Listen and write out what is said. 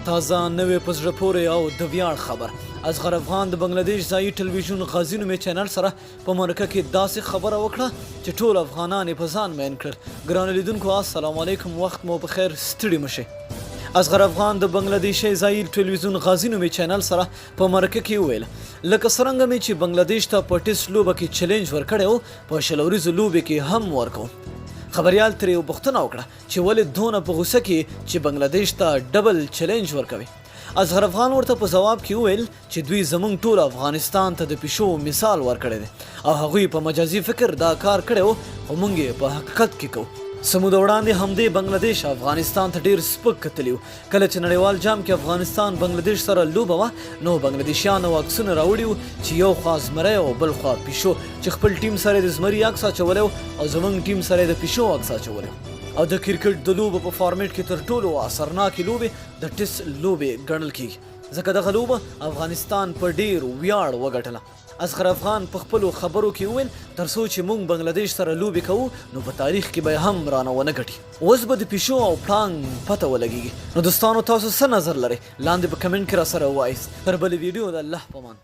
تازه نوې په زړه پورې او د ویاړ خبر. اصغر افغان د بنگلادیش ځایي ټلویزیون غازي نومې چینل سره په مرکه کې داسې خبره وکړه چې ټول افغانان یې په ځان مین کړل. ګرانو لیدونکو السلام علیکم، وخت مو په خیر، ستړي مه شئ. اصغر افغان د بنگلادیشي ځایي ټلویزیون غازي نومې چینل سره په مرکه کې وویل لکه څرنګه مې چې بنگلادیش ته په ټیسټ لوبه کې چیلنج ورکړی و، په شل ورځو لوبې کې هم ورکوم. خبریال ترې یو پوښتنه وکړه چې ولې دونه په غوسه کې چې بنگلادیش ته ډبل چیلنج ورکوي. اصغر افغان ورته په ځواب کې وویل چې دوی زموږ ټول افغانستان ته د پیشو مثال ورکړی دی او هغوی په مجازي فکر دا کار کړی و، خو موږ یې په حقیقت کې کوو. سموده وړاندې همدې بنگلادیش افغانستان ته ډیر سپک کتلی و. کله چې نړیوال جام کې افغانستان بنگلادیش سره لوبه وه نو بنگلادیشیانو عکسونه راوړي وو چې یو خوا زمری او بل خوا پیشو، چې خپل ټیم سره د زمري عکس اچولی و او زموږ ټیم سره د پیشو عکس اچولی و. او د کرکټ د لوبو په فارمیټ کې تر ټولو اثرناکې لوبې د ټیسټ لوبې ګڼل کیږي، ځکه دغه لوبه افغانستان په ډیر ویاړ وګټله. اصغر افغان په خپلو خبرو کې وویل تر څو چې موږ بنگلادیش سره لوبې کوو نو په تاریخ کې به هم رانه ونه ګټي. اوس به د پیشو او پړانګ پته ولګېږي. نو دوستانو تاسو څه نظر لرئ؟ لاندې په کمنټ کې را سره ووایئ. تر بلې ویډیو د الله په امان.